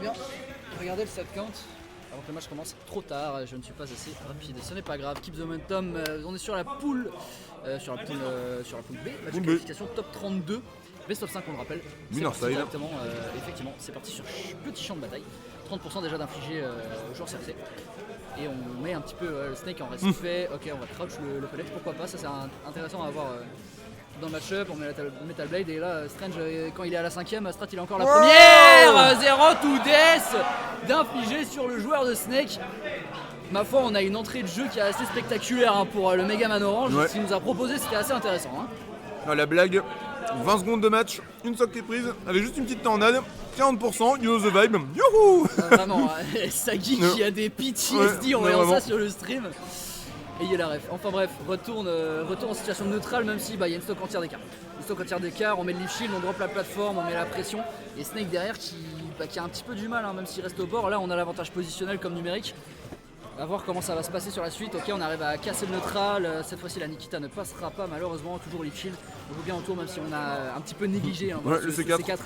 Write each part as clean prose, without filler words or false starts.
bien. Regardez le set count. Avant que le match commence trop tard, je ne suis pas assez rapide. Ce n'est pas grave, keep the momentum. On est sur la poule, sur la poule B, match de qualification top 32. Best of 5 on le rappelle. Winner C'est side. directement, effectivement, c'est parti sur petit champ de bataille. 30% déjà d'infligé aux joueurs CRC. Et on met un petit peu le Snake en respect. Ok, on va crouch le palette, pourquoi pas, ça c'est intéressant à avoir dans le match-up. On met la Metal Blade et là Strange quand il est à la 5ème, Strat il est encore la première. 0 to death d'infliger sur le joueur de Snake. Ma foi, on a une entrée de jeu qui est assez spectaculaire hein, pour le Mega Man Orange. Ouais. Ce qu'il nous a proposé c'était assez intéressant. Hein. Ah, la blague, 20 secondes de match, une sock qui est prise, avec juste une petite tornade, 40%, you know the vibe, youhou. Vraiment, Sagi qui a des PTSD en voyant ça sur le stream. Ayez la ref. Enfin bref, retourne en situation neutrale même si y a une stock entière d'écart. Une stock entière d'écart, on met le leaf shield, on drop la plateforme, on met la pression. Et Snake derrière qui a un petit peu du mal, hein, même s'il reste au bord. Là on a l'avantage positionnel comme numérique. A voir comment ça va se passer sur la suite. Ok, on arrive à casser le neutral. Cette fois-ci la Nikita ne passera pas malheureusement. Toujours leaf shield. On joue bien autour même si on a un petit peu négligé hein, le C4.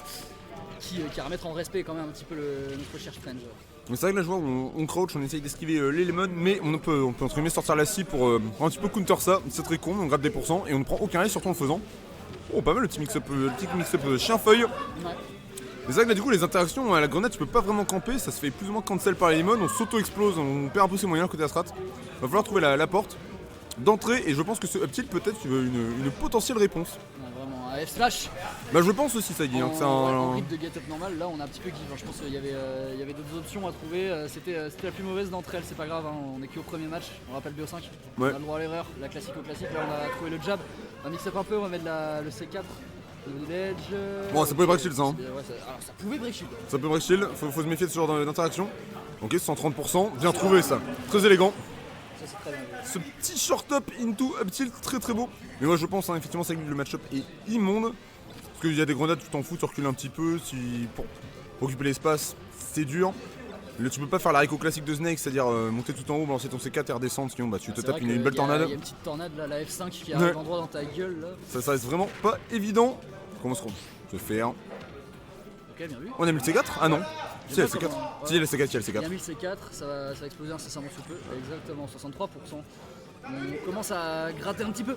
Qui à remettre en respect quand même un petit peu notre cher Strange. Mais c'est vrai que là je vois on crouch, on essaye d'esquiver les lemons, mais on peut entre guillemets sortir la scie pour un petit peu counter ça, c'est très con, on gratte des pourcents et on ne prend aucun risque surtout en le faisant. Oh pas mal le petit mix-up chien-feuille. Ouais. Mais c'est vrai que là du coup les interactions à la grenade tu peux pas vraiment camper, ça se fait plus ou moins cancel par les lemons, on s'auto-explose, on perd un peu ses moyens côté Astrat. Va falloir trouver la porte d'entrée et je pense que ce up tilt peut-être une potentielle réponse. Ouais, vraiment, un F-Slash. Bah je pense aussi ça y est, hein, que c'est en grip de get up normal, là on a un petit peu give. Je pense qu'il y avait d'autres options à trouver. C'était la plus mauvaise d'entre elles, c'est pas grave, hein. On est qu'au premier match, on rappelle BO5. Ouais. On a le droit à l'erreur, la classique au classique. Là on a trouvé le jab, on a mix up un peu, on va mettre le C4. Bon ça pouvait break shield ça hein. Alors ça pouvait break shield. Ça peut break shield, faut se méfier de ce genre d'interaction. Ok 130%, bien trouvé ça, très élégant. Ça c'est très bien. Ce petit short up into up tilt très très beau. Mais moi je pense hein, effectivement c'est que le match-up est immonde. Parce qu'il y a des grenades, tu t'en fous, tu recules un petit peu, pour occuper l'espace, c'est dur. Là, tu peux pas faire la Rico classique de Snake, c'est-à-dire monter tout en haut, balancer ton C4 et redescendre, sinon bah, tu te tapes une belle tornade. Il y a une petite tornade là, la F5 qui arrive en droit dans ta gueule là. Ça reste vraiment pas évident. Comment se trompe? Je vais faire. Ok, bien vu. On a mis le C4? Ah non. Si, il y a le C4. Ouais. Si, il y a le C4, il y a le C4. Il a mis le C4, ça va exploser incessamment sous peu. Exactement, 63%. On commence à gratter un petit peu.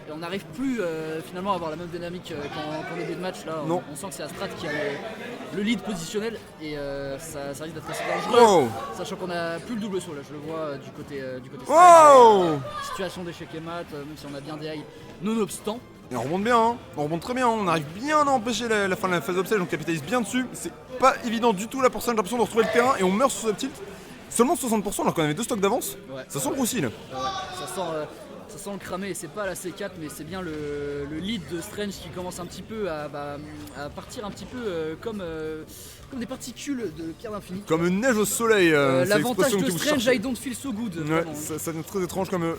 Et on n'arrive plus finalement à avoir la même dynamique qu'en début de match. Là, on sent que c'est Astrat qui a le lead positionnel et ça risque d'être assez dangereux. Wow. Sachant qu'on a plus le double saut là, je le vois du côté wow. Situation d'échec et mat, même si on a bien des high nonobstant. Et on remonte bien, hein. On remonte très bien, hein. On arrive bien à empêcher la fin de la phase d'obsège, on capitalise bien dessus. C'est pas évident du tout là pour ça, j'ai l'impression de retrouver le terrain et on meurt sur ce tilt. Seulement 60% alors qu'on avait 2 stocks d'avance. Ouais, ça sent le roussi là. Ça sent le cramé et c'est pas la C4 mais c'est bien le lead de Strange qui commence un petit peu à partir un petit peu comme des particules de pierre d'infini. Comme une neige au soleil. L'avantage de Strange, I don't feel so good. Ouais, ça devient très étrange comme.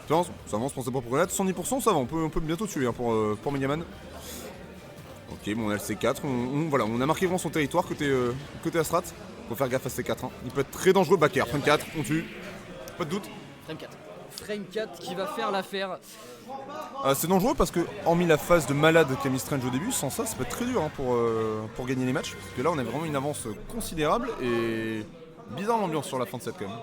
Ça avance pour ses propres grenades, 110% ça va, on peut bientôt tuer hein, pour Megaman. Ok, bon on a le C4, on a marqué vraiment son territoire côté Astrat. Faut faire gaffe à C4, hein. Il peut être très dangereux, back air, frame 4, on tue, pas de doute. Frame 4 qui va faire l'affaire. C'est dangereux parce que, hormis la phase de malade qu'a mis Strange au début, sans ça, ça peut être très dur hein, pour gagner les matchs. Parce que là, on a vraiment une avance considérable et bizarre l'ambiance sur la fin de set quand même.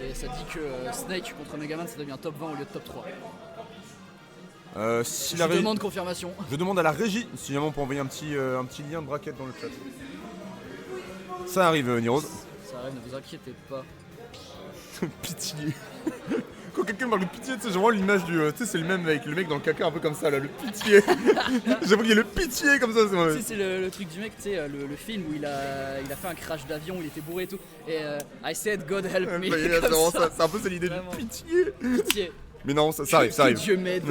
Et ça dit que Snake contre Megaman, ça devient top 20 au lieu de top 3. Je demande confirmation. Je demande à la régie si jamais on peut envoyer un petit lien de bracket dans le chat. Ça arrive, Nirose. Ça arrive, ne vous inquiétez pas. Pitié. Quand quelqu'un parle de pitié, tu sais, j'ai vraiment l'image du. Tu sais, c'est le même avec le mec dans le caca, un peu comme ça, là, le pitié. J'avoue qu'il y a le pitié comme ça. Tu sais, c'est le truc du mec, tu sais, le film où il a fait un crash d'avion, où il était bourré et tout. Et I said God help me. C'est un peu ça l'idée du pitié. Pitié. Mais non, ça arrive, ça arrive. Dieu m'aide.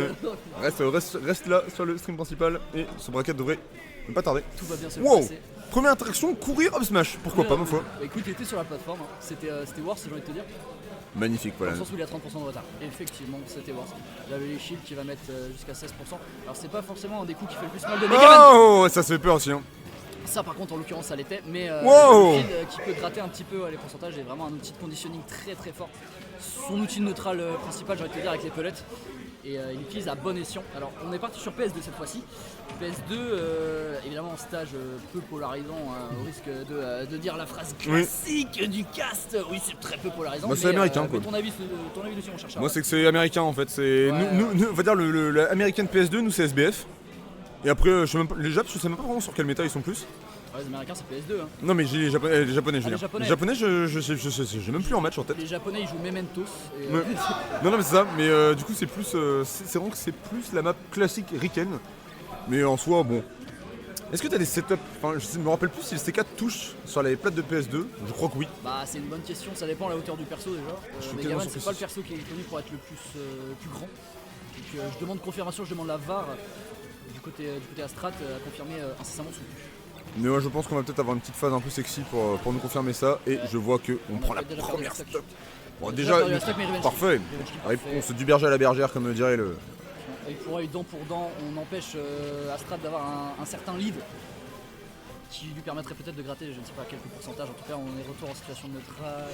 Reste là sur le stream principal et ce bracket devrait ne pas tarder. Tout va bien se passer. Première interaction, courir up smash, pourquoi pas ma foi. Écoute, il était sur la plateforme, hein. C'était Wars, j'ai envie de te dire. Magnifique, voilà. Dans le sens où il a 30% de retard. Effectivement, c'était Wars. Il avait les shields qui va mettre jusqu'à 16%. Alors c'est pas forcément un des coups qui fait le plus mal de Megaman. Oh, ça se fait peur aussi. Hein. Ça par contre en l'occurrence ça l'était, mais le shield qui peut gratter un petit peu les pourcentages est vraiment un outil de conditioning très très fort. Son outil de neutral principal, j'ai envie de te dire, avec les pellets. Et il utilise à bon escient. Alors on est parti sur PS2 cette fois-ci. PS2, évidemment en stage peu polarisant, hein, au risque de dire la phrase classique du cast. Oui, c'est très peu polarisant. Bah, c'est américain quoi. Ton avis dessus, on cherche. Moi c'est que c'est américain en fait. C'est nous, on va dire l'américaine PS2, nous c'est SBF. Et après, je sais même pas, les Japs, je sais même pas vraiment sur quel méta ils sont plus. Ouais, les américains c'est PS2. Hein. Non mais j'ai les japonais, je veux dire. Les japonais, j'ai même plus en match en tête. Les japonais ils jouent Mementos. Et, ouais. non mais c'est ça, mais du coup c'est plus, c'est vraiment que c'est plus la map classique Riken. Mais en soi, bon. Est-ce que t'as des setups, enfin je me rappelle plus si le C4 touche sur les plates de PS2, je crois que oui. Bah c'est une bonne question, ça dépend de la hauteur du perso déjà. Megaman c'est pas le perso qui est connu pour être le plus grand. Donc je demande confirmation, je demande la VAR du côté Astrat à confirmer incessamment son touche. Mais moi je pense qu'on va peut-être avoir une petite phase un peu sexy pour nous confirmer ça. Et je vois qu'on prend la première stock. Bon déjà, parfait. Réponse du berger à la bergère comme dirait le... Et pour œil, dent pour dent, on empêche Astrat d'avoir un certain lead qui lui permettrait peut-être de gratter, je ne sais pas à quelques pourcentages. En tout cas, on est retour en situation neutrale.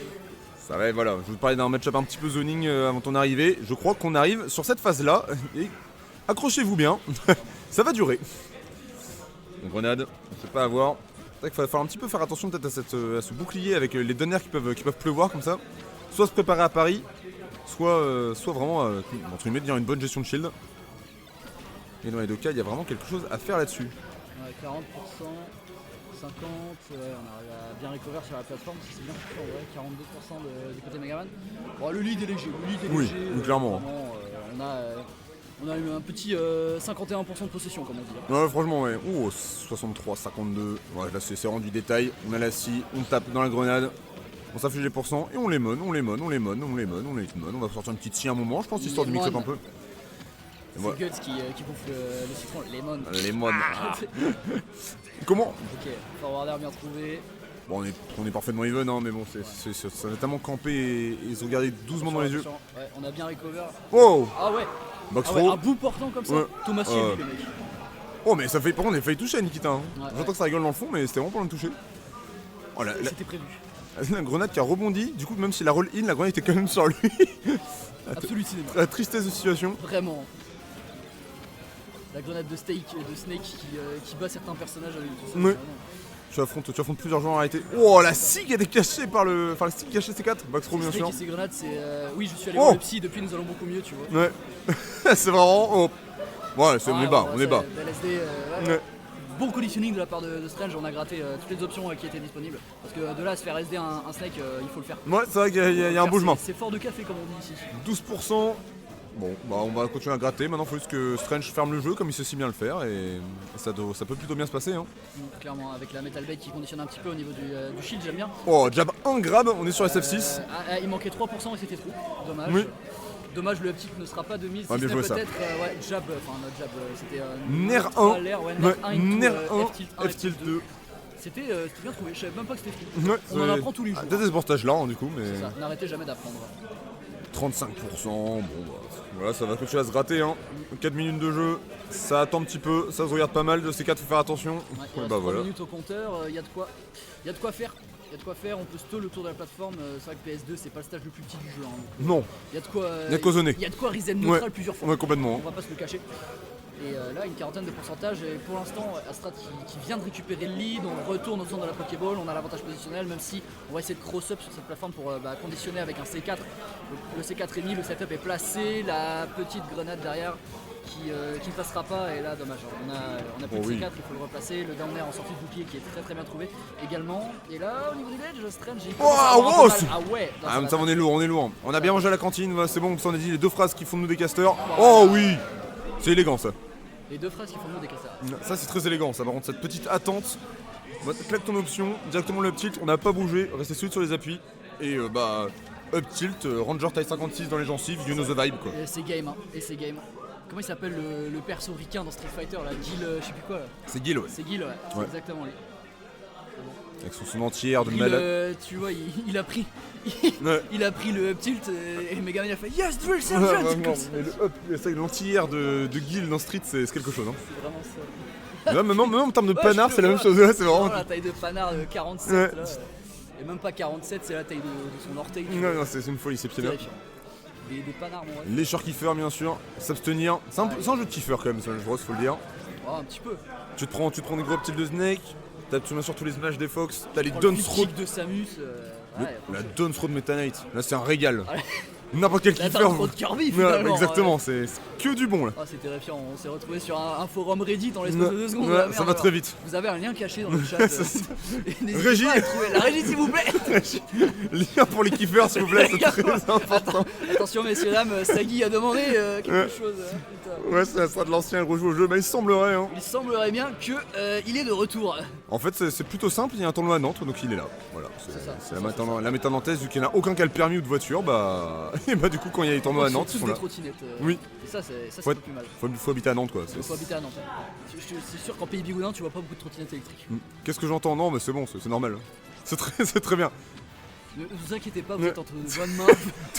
Ça va, voilà. Je vous parlais d'un match-up un petit peu zoning avant ton arrivée. Je crois qu'on arrive sur cette phase-là. Et accrochez-vous bien, ça va durer. Donc, grenade, on ne sait pas avoir. C'est vrai qu'il va falloir un petit peu faire attention peut-être à ce bouclier avec les donneurs qui peuvent pleuvoir comme ça. Soit se préparer à Paris, soit vraiment, entre guillemets, dire une bonne gestion de shield. Et dans les deux cas, il y a vraiment quelque chose à faire là-dessus. Ouais, 40%, 50%, on arrive à bien recover sur la plateforme, c'est bien foutu en vrai, 42% du côté Megaman. Bon, le lead est léger, oui, clairement. On a eu un petit 51% de possession, comme on dit. Ouais, franchement, ouais. 63, 52. Ouais, là, c'est vraiment du détail. On a la scie, on tape dans la grenade, on s'affiche les pourcents et on les mon. On va sortir une petite scie à un moment, je pense, histoire de mix up un peu. C'est ouais. Guts qui bouffe le citron, Lemon. Comment? Ok, forwarder bien trouvé. Bon, on est parfaitement even, hein, mais bon, ça va tellement camper et se regarder doucement dans les yeux. Ouais, on a bien recover. Oh! Ah ouais! Box ouais, un bout portant comme ça. Ouais. Thomas Siel, le mec. Oh, mais ça fait, par contre, on a failli toucher à Nikita. Hein. Ouais, j'entends que ça rigole dans le fond, mais c'était vraiment pas le toucher. Oh, c'était prévu. La grenade qui a rebondi, du coup, même si la roll-in, la grenade était quand même sur lui. Absolument cinéma. La tristesse de situation. Vraiment. La grenade de Snake qui bat certains personnages avec tout ça. Oui. Tu affrontes plusieurs joueurs arrêtés. Oh, la SIG était cachée par le. Enfin, la SIG cachée C4. Baxro, bien sûr. Et ces grenades, c'est. Oui, je suis allé voir le psy, depuis nous allons beaucoup mieux, tu vois. Ouais. C'est vraiment. Oh. Ouais, on est bas, on est bas. LSD, ouais. Bon conditioning de la part de Strange, on a gratté toutes les options qui étaient disponibles. Parce que de là à se faire SD un Snake, il faut le faire. Ouais, c'est vrai qu'il y a un bougement. C'est fort de café, comme on dit ici. 12%. Bon, bah on va continuer à gratter. Maintenant, il faut juste que Strange ferme le jeu comme il sait si bien le faire et ça peut plutôt bien se passer. Hein. Clairement, avec la Metal Bait qui conditionne un petit peu au niveau du shield, j'aime bien. Oh, jab 1 grab, on est sur SF6. Il manquait 3% et c'était trop. Dommage. Oui. Dommage, le uptick ne sera pas de 1000. Ouais, bien joué ça. Peut-être jab, enfin notre jab, c'était Ner 1, Ner 1, F-tilt 2. C'était bien trouvé, je savais même pas que c'était free. Ouais, on en apprend tous les jours. Dès ce portage là, du coup, mais. C'est ça, n'arrêtez jamais d'apprendre. 35%, bon bah voilà, ça va continuer à se gratter. Hein. 4 minutes de jeu, ça attend un petit peu, ça se regarde pas mal de ces 4, faut faire attention. Ouais, il reste 3 minutes au compteur, il y a de quoi faire. On peut stall autour de la plateforme, c'est vrai que PS2 c'est pas le stage le plus petit du jeu. Hein, non. Il y a de quoi zoner. Il y a de quoi reset neutral plusieurs fois. Ouais, complètement. On va pas se le cacher. Et là, une quarantaine de pourcentage. Et pour l'instant, Astrat qui vient de récupérer le lead. On retourne au centre de la Pokéball. On a l'avantage positionnel, même si on va essayer de cross-up sur cette plateforme pour conditionner avec un C4. Le C4 est mis, le setup est placé. La petite grenade derrière qui ne passera pas. Et là, dommage. On a plus de C4, il faut le replacer. Le down air en sortie de bouclier qui est très très bien trouvé également. Et là, au niveau du ledge, Strange, ça, on est lourd. On a bien mangé à la cantine. C'est bon, on a dit les 2 phrases qui font de nous des casters. Oh oui! C'est élégant ça. Les 2 phrases qui font nous des casters. Ça c'est très élégant, ça par contre cette petite attente. Claque ton option, directement le up tilt, on n'a pas bougé, restez solide sur les appuis. Et up tilt, Ranger taille 56 dans les gencives, you know the vibe quoi. Et c'est game, hein. Comment il s'appelle le perso ricain dans Street Fighter là, Gil, je sais plus quoi là. C'est Gil, ouais. C'est Gil, ouais. C'est exactement lui. Avec son entière de malade. Tu vois, il a pris le up tilt et Megaman a fait Yes, drill sergeant. C'est l'entière de Gil dans Street, c'est quelque chose. Hein. C'est vraiment ça. Même en termes de panard, c'est la même chose. C'est vraiment la taille de panard de 47 là. Et même pas 47, c'est la taille de son orteil. Non, c'est une folie, c'est pieds. des panards, mon ref. Les short-kiffers, bien sûr. S'abstenir. C'est un jeu de kiffer quand même, ça, je pense, faut le dire. Oh, un petit peu. Tu te prends des gros petits de Snake. T'as bien sûr tous les smash des Fox. T'as les Prends le Dance Throw. kick de Samus. La Dance Throw de Meta Knight. Là, c'est un régal. Ouais. N'importe quel La kiffer. Dance Throw de Kirby, finalement. Exactement, c'est que du bon là. Oh, c'est terrifiant, on s'est retrouvé sur un forum Reddit en l'espace de 2 secondes. Ouais, Merde, ça va très vite. Vous avez un lien caché dans le chat. N'hésitez Régie. pas à le trouver. La régie, s'il vous plaît. Lien pour les kiffers, s'il vous plaît, c'est très important. Attention, messieurs, dames, Sagui a demandé quelque chose. Putain. Ouais, ça sera de l'ancien, il rejoue au jeu, mais il semblerait. Hein. Il semblerait bien qu'il est de retour. En fait, c'est plutôt simple, il y a un tournoi à Nantes, donc il est là. Voilà, c'est ça. la méta nantaise, vu qu'il n'y en a aucun qui a le permis ou de voiture, bah. Et bah, du coup, quand il y a les tournois à Nantes, tous ils sont des là. trottinettes. Oui. Et ça, c'est Faut pas être- plus mal. Faut habiter à Nantes, quoi. Il faut habiter à Nantes. C'est sûr qu'en pays bigoudin, tu vois pas beaucoup de trottinettes électriques. Qu'est-ce que j'entends? Non, mais c'est bon, c'est normal. C'est très bien. Ne vous inquiétez pas, vous êtes entre de bonnes mains.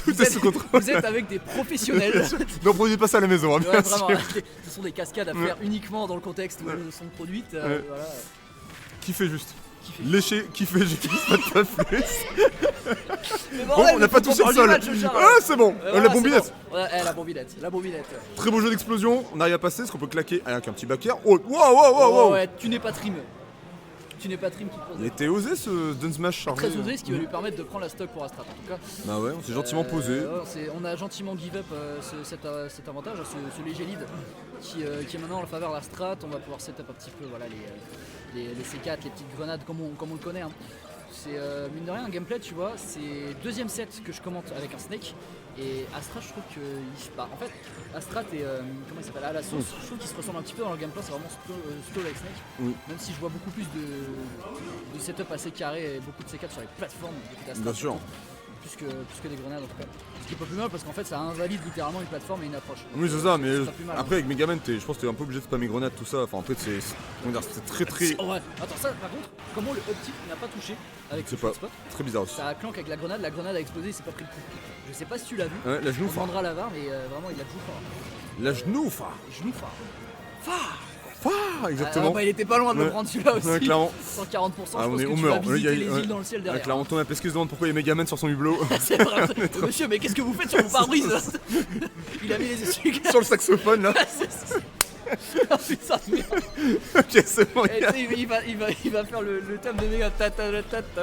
Tout est sous contrôle. Vous êtes avec des professionnels. Ne produisez pas ça à la maison, hein, Ouais, bien vraiment, sûr. ce sont des cascades à faire uniquement dans le contexte où elles sont produites. Ouais. Voilà. Kiffez juste. Kiffez. Lécher, kiffez juste, pas plus. Mais Bon, bordel, on n'a pas faut touché qu'on le parle sol. du match, Charles. Ah, c'est bon. Voilà, La c'est bombinette. bon. Ouais, la bombinette, la bombinette. Très beau jeu d'explosion. On arrive à passer. Est-ce qu'on peut claquer avec un petit back air? Oh, wow. Ouais, tu n'es pas trim. Tu n'es pas trim qui pose. Il était osé ce Dun Smash chargé. Très osé, ce qui va lui permettre de prendre la stock pour Astrat en tout cas. Bah ouais, on s'est gentiment posé. Ouais, on a gentiment give up cet avantage, ce léger lead qui est maintenant en faveur de la strat. On va pouvoir setup un petit peu voilà, les C4, les petites grenades comme on le connaît. Hein. C'est mine de rien un gameplay, tu vois, c'est deuxième set que je commente avec un Snake. Et Astrat, je trouve que. En fait, Astrat et. Comment il s'appelle? La sauce, je trouve qu'ils se ressemblent un petit peu dans leur gameplay, c'est vraiment stall avec Snake. Oui. Même si je vois beaucoup plus de setup assez carré et beaucoup de C4 sur les plateformes d'Astrat. Bien sûr. Plus que des grenades en tout cas. Ce qui est pas plus mal parce qu'en fait ça invalide littéralement une plateforme et une approche. Oui, c'est ça, mais pas plus mal, après avec Megaman, je pense que t'es un peu obligé de spammer grenades, tout ça. Enfin, en fait, c'est très. Ouais. Attends, ça par contre, comment le up tip n'a pas touché avec ce C'est pas spot? très bizarre aussi. Ça a clank avec la grenade a explosé, il s'est pas pris le coup. Je sais pas si tu l'as vu. Ouais, la On genou phare. demandera la VAR, mais vraiment il a joué fort. La genou phare. Genou phare. Phare, exactement. Il était pas loin de le Ouais. prendre celui-là aussi. Ouais, clairement. 140%, je Ah, pense on que tu meurt. vas visiter Il y a- les îles dans le ciel derrière. Clairement, Thomas Pesquet se demande pourquoi il y a Megaman sur son hublot. C'est vrai. Monsieur, mais qu'est-ce que vous faites sur mon pare-brise? Il a mis les essuie sur le saxophone là. Ah putain de merde. Ok, c'est bon. Et tu sais, il va faire le thème de méga ta ta ta ta.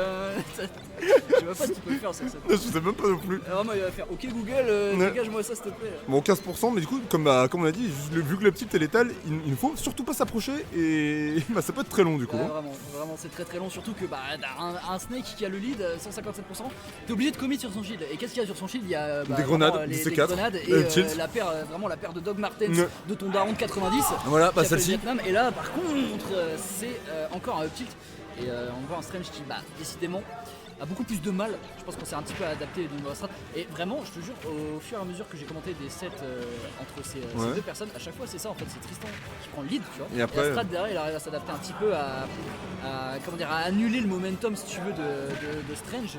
Je sais même pas si tu peux le faire ça. Je sais même pas non plus. Vraiment, il va faire OK Google, Ouais. dégage-moi ça s'il te plaît. Bon, 15%, mais du coup, comme on a dit, vu que le petit est létal, il ne faut surtout pas s'approcher et bah, ça peut être très long du coup. Ouais, hein. vraiment c'est très très long, surtout que un Snake qui a le lead, 157%, t'es obligé de commit sur son shield. Et qu'est-ce qu'il y a sur son shield? Il y a Des grenades, vraiment, des des C4, grenades et tilt. la paire de Dog Martens Ouais. de ton daron de 90. Voilà, qui bah a fait le celle-ci. Vietnam. Et là par contre c'est encore un up tilt. Et on voit un Strange qui décidément a beaucoup plus de mal. Je pense qu'on s'est un petit peu adapté du niveau strat. Et vraiment, je te jure, au fur et à mesure que j'ai commenté des sets entre ces deux personnes, à chaque fois c'est ça en fait, c'est Tristan qui prend le lead, tu vois. Et après, la strat derrière, il arrive à s'adapter un petit peu à annuler le momentum si tu veux de Strange.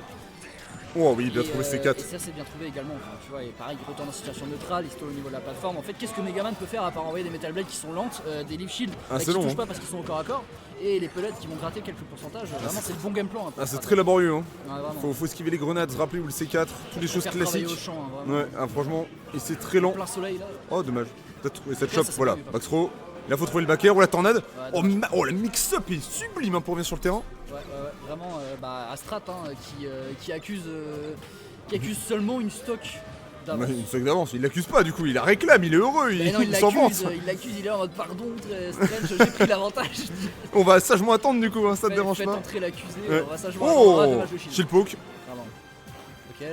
Oh oui, il a Et, trouvé ses Et 4. ça c'est bien trouvé également, enfin, tu vois, et pareil, il retourne en situation neutrale, il stall au niveau de la plateforme. En fait, qu'est-ce que Megaman peut faire à part envoyer des Metal Blades qui sont lentes, des Leaf Shield c'est qui long, touchent hein. pas parce qu'ils sont au corps à corps, et les pellets qui vont gratter quelques pourcentages. Vraiment, c'est le bon game plan. Ah, c'est très laborieux. Hein. Ouais, vraiment. Faut esquiver les grenades, se rappeler ou le C4, toutes les choses Faire travailler classiques. au champ, hein, vraiment. Ouais, franchement, et c'est très lent. Plein soleil là. Oh, dommage. Peut-être trouver cette Ok, shop, ça, c'est voilà. pas vu, par Back throw. Là, faut trouver le back air ou la tornade. Ouais, Oh, le mix-up est sublime hein, pour revenir sur le terrain. Ouais, vraiment, Astrat qui accuse seulement une stock d'avance. Une seconde d'avance, il l'accuse pas du coup, il la réclame, il est heureux, Mais non, il s'en vante. il l'accuse, il est en mode pardon, Strange, j'ai pris l'avantage. On va sagement attendre du coup, hein, ça te dérange Faites pas. entrer l'accusé, Ouais. on va sagement attendre, Oh, dommage le shield. shield poke. Vraiment. Ok,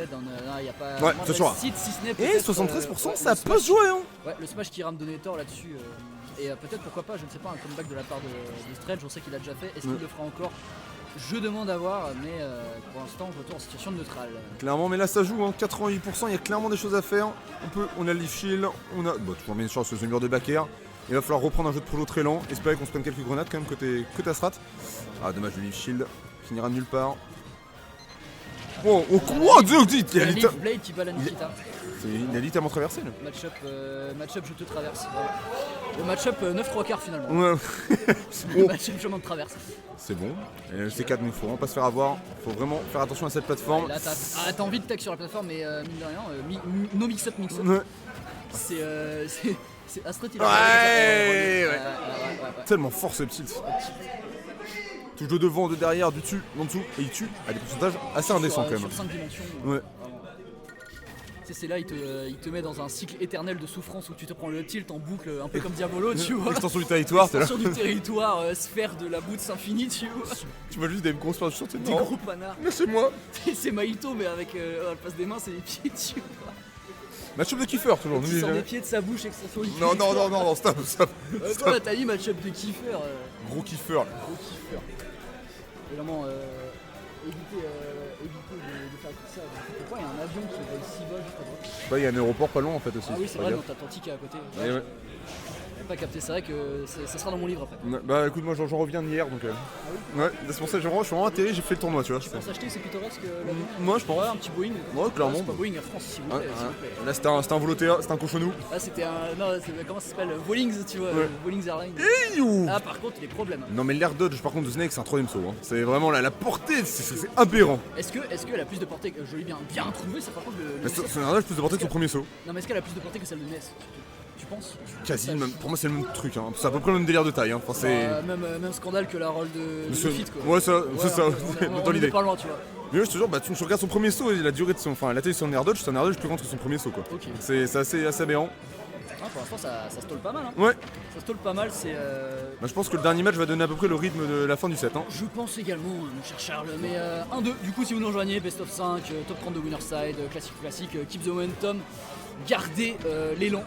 il n'y a pas. Ouais, moins c'est de sûr. site, si ce n'est Et peut-être, 73%, ouais, ça le peut smash- se jouer hein. Ouais, le smash qui rame de Nether là-dessus. Et peut-être pourquoi pas, je ne sais pas, un comeback de la part de Strange, on sait qu'il a déjà fait. Est-ce qu'il le fera encore? Je demande à voir, mais pour l'instant, je retourne en situation neutrale. Clairement, mais là ça joue, hein, 88%, il y a clairement des choses à faire. On a le leaf shield, on a. Bon, toujours bien sûr ce mur de back air. Il va falloir reprendre un jeu de prolo très lent, espérer qu'on se prenne quelques grenades quand même côté Astrat. Ah dommage le leaf shield, finira nulle part. Oh, quoi Dieu, il La a Leaf Blade qui bat la Nikita. il a littéralement traversé là. Match-up, je te traverse. Voilà. Le match-up 9-3 quarts finalement. Ouais. Le match-up chemin de traverse. C'est bon. Et le C4, il faut vraiment pas se faire avoir. Faut vraiment faire attention à cette plateforme. Là, t'as envie de tag sur la plateforme, mais mine de rien, no mix-up, mix-up. Ouais. C'est Astrid, il Ouais. Tellement fort ce petit. Touche de devant, de derrière, du dessus, d'en dessous, et il tue à des pourcentages assez indécents quand même. Sur 5 dimensions. Ouais. C'est là, il te met dans un cycle éternel de souffrance où tu te prends le tilt en boucle, un peu comme Diabolo, tu vois. Extension du territoire, t'es là. Extension du territoire, sphère de la boutse infinie, tu vois. Tu vois juste des grosses pages sur tes Des gros panards. Laissez-moi. C'est Maito, mais avec à la place des mains, c'est les pieds, tu vois. Match-up de kiffer toujours. Il sort des pieds de sa bouche et que ça soit une Non, stop. Toi, là, t'as dit match-up de kiffer. Gros kiffer. Gros kiffer. Évidemment, éviter de faire tout ça. Pourquoi il y a un avion qui vole si bas juste à droite? Bah, il y a un aéroport pas loin en fait aussi. Ah oui, c'est vrai, dans l'Atlantique à côté. Ouais, ouais. Pas capté, c'est vrai que ça sera dans mon livre après. Bah écoute, moi j'en reviens d'hier donc. Ah oui. Ouais, c'est pour ça que je suis vraiment atterri, j'ai fait le tournoi, tu vois. Tu penses acheter, c'est pittoresque l'avion? Moi je pense. Ouais, un petit Boeing. Ouais, clairement. C'est pas Boeing Air France, s'il vous plaît. s'il vous plaît. Là c'était un volotea, c'était un cochonou. Là c'était un. Non, comment ça s'appelle? Volings, tu vois, Ouais. Volings Airlines. You. Ah, par contre, les problèmes. Non mais l'air dodge par contre de Snake c'est un troisième saut. Hein. C'est vraiment la portée, c'est aberrant. Est-ce qu'elle a plus de portée que. Je l'ai bien trouvé, ça par contre le. Son air dodge plus de portée que son premier saut. Non, mais est-ce qu'elle a plus de portée que celle de Ness? Tu penses? Quasi, même, pour moi c'est le même truc, hein. C'est à peu près le même délire de taille. Hein. Enfin, c'est... Même scandale que la rôle de Fit quoi. Ouais, ça, c'est ça, dans l'idée. Pas loin, tu vois. Mais ouais, je te jure, bah, tu regardes son premier saut et la durée de son. Enfin, la taille de son air dodge, c'est un air dodge plus grand que son premier saut quoi. Ok. C'est assez aberrant. Ah, pour l'instant ça stole pas mal. Hein. Ouais. Ça stole pas mal, c'est. Bah, je pense que le dernier match va donner à peu près le rythme de la fin du set. Hein. Je pense également, mon cher Charles. Mais 1-2, du coup, si vous nous rejoignez, best of 5, top 30 de winner side, classique, keep the momentum, gardez l'élan.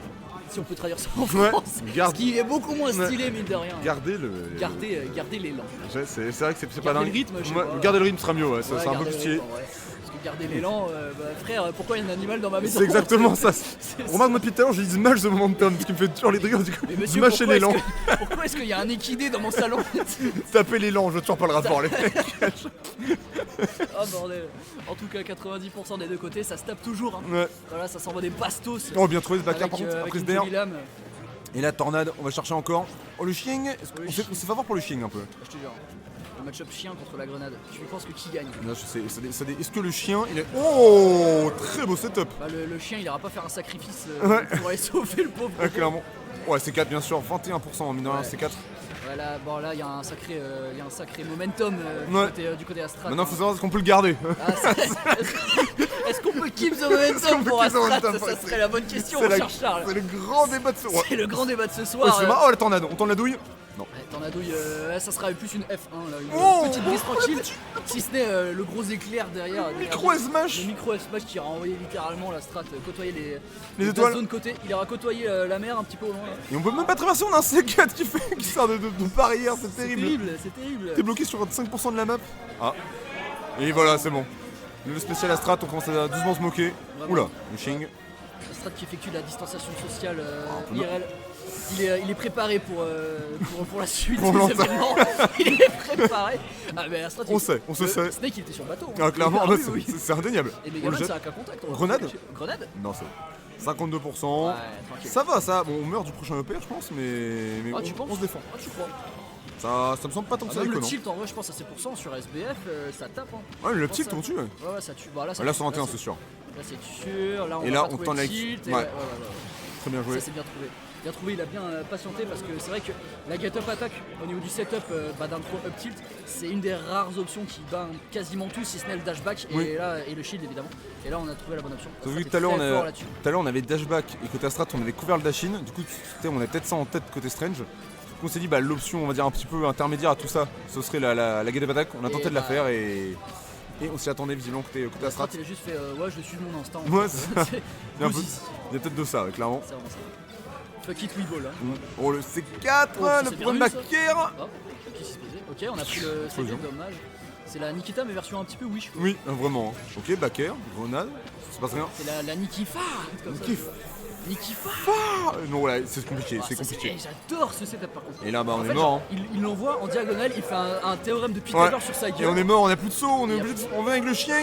Si on peut traduire ça en France, ce qui est beaucoup moins stylé, mine de rien. Gardez l'élan. C'est vrai que c'est pas Gardez dingue. le rythme, je sais pas. Garder le rythme sera mieux, ouais, c'est un peu plus stylé. Parce que garder l'élan, frère, pourquoi il y a un animal dans ma maison? C'est exactement ça. Remarque-moi depuis tout à l'heure, j'ai dit smash the momentum, ce qui me fait toujours les triggers du coup. Smasher l'élan. Pourquoi est-ce qu'il y a un équidé dans mon salon? Tapez l'élan, je veux toujours pas le rapport, les mecs. Oh bordel. En tout cas, 90% des deux côtés, ça se tape toujours. Hein. Ouais. Voilà, ça s'envoie des bastos. Oh, bien trouvé ce backer par contre, avec après ce une DR. jolie lame. Et la tornade, on va chercher encore. Oh, le chien, on s'est faveur pour le chien un peu. Je te jure. Le match-up chien contre la grenade. Tu penses que qui gagne? Là, je sais, est-ce que le chien, il est. Oh, très beau setup. Bah, le chien, il ira pas faire un sacrifice Ouais. pour aller sauver le pauvre. Ouais, clairement. Ouais, C4 bien sûr, 21% mine de rien, Ouais. C4. Voilà, bon là il y a un sacré momentum du côté Astrat. Maintenant, faut savoir est-ce qu'on peut le garder. Ah, est-ce qu'on peut keep the momentum pour Astrat? Ça serait la bonne question, mon cher Charles. C'est le grand débat de ce soir. C'est le grand débat de ce Ouais, soir. oh, la tornade, on tourne la douille. Non. Tornadouille, ça sera plus une F1 là, une Oh, petite brise tranquille, si ce n'est le gros éclair derrière. Micro smash. Le micro smash qui ira envoyer littéralement la strat côtoyer les étoiles. zones côté. Il ira côtoyer la mer un petit peu au loin. Là. Et on peut même pas traverser, on a un C4 qui sert de barrière, c'est terrible. C'est terrible. T'es bloqué sur 5% de la map. Ah. Et voilà, c'est bon. Le spécial Astrat, on commence à doucement se moquer. Vraiment. Oula, le Shing. La strat qui effectue la distanciation sociale IRL. Il est préparé pour la suite Pour des l'entendre. événements. Il est préparé. Ah mais la strat, On sait, on se sait. Snake il était sur le bateau. Ah, clairement, Ah, là, oui. c'est indéniable. Et On le Megaman jette. c'est un cas contact. Grenade Grenade. Non, c'est 52%. Ouais, tranquille. Ça va, ça. Bon, on meurt du prochain EPR, je pense, mais Ah, tu penses? on se défend. Ah, tu crois? Ça me semble pas tant que ça Même le déconnant. tilt en vrai, je pense à ces pourcents sur SBF, ça tape. Hein. Ouais, le Je pense tilt, ça- on tue. Ouais. Ouais, ça tue. Bah, là, Là, 121, c'est sûr. Là, c'est sûr. Là, on Et va là, pas on trouver tend le la- tilt. ouais. Très bien joué. Ça, c'est bien trouvé. Bien trouvé, il a bien patienté parce que c'est vrai que la get-up attack au niveau du setup d'intro up tilt, c'est une des rares options qui bat quasiment tout, si ce n'est le dashback Oui. et le shield évidemment. Et là, on a trouvé la bonne option. T'as vu Ça, que c'est tout à très l'heure fort là-dessus. on avait dashback et côté Astrat on avait couvert le dash-in. Du coup on avait peut-être ça en tête côté Strange. Du coup on s'est dit bah l'option on va dire un petit peu intermédiaire à tout ça, ce serait la get up attack. On a tenté de la faire et on s'y attendait visiblement côté Astrat. Il a juste fait ouais, je suis mon instinct. Ouais, C'est Il y a un peu- Vas-y. il y a peut-être de ça clairement. C'est vraiment ça. Fuck it, we ball. Hein. Oh le C4, Oh, ça, le c'est point de bien vu, ça. Macaire. Oh, qu'est-ce qui se passait? Ok, on a pris le Explosion. CD, dommage. C'est la Nikita mais version un petit peu wish. Oui, vraiment. Ok, backer, grenade, ça se passe rien. C'est la Nikifa. Comme ça. Nikif. Nikifa. Non voilà, c'est compliqué, Ah, c'est ça, compliqué. J'adore ce setup par contre. Et là bah En on fait, est mort. Hein. Il l'envoie en diagonale, il fait un théorème de Pythagore Ouais. sur sa Et gueule. on est mort, on a plus de saut, on est Et obligé de... On vient avec le chien.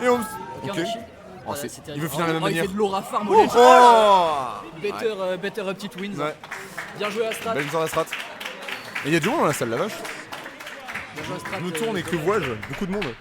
Et on... Ok, Ok. on a shield. Oh, Voilà, c'est- c'est il terrible. veut finir de la même Oh, il manière. fait de l'aura farm au Oh, ledge. oh Better up petite wins. Ouais. Bien joué Astrat. Belle victoire d'Astrat. Et il y a du monde dans la salle, la vache. Bien joué Astrat. Je me tourne et que vois-je? Beaucoup de monde.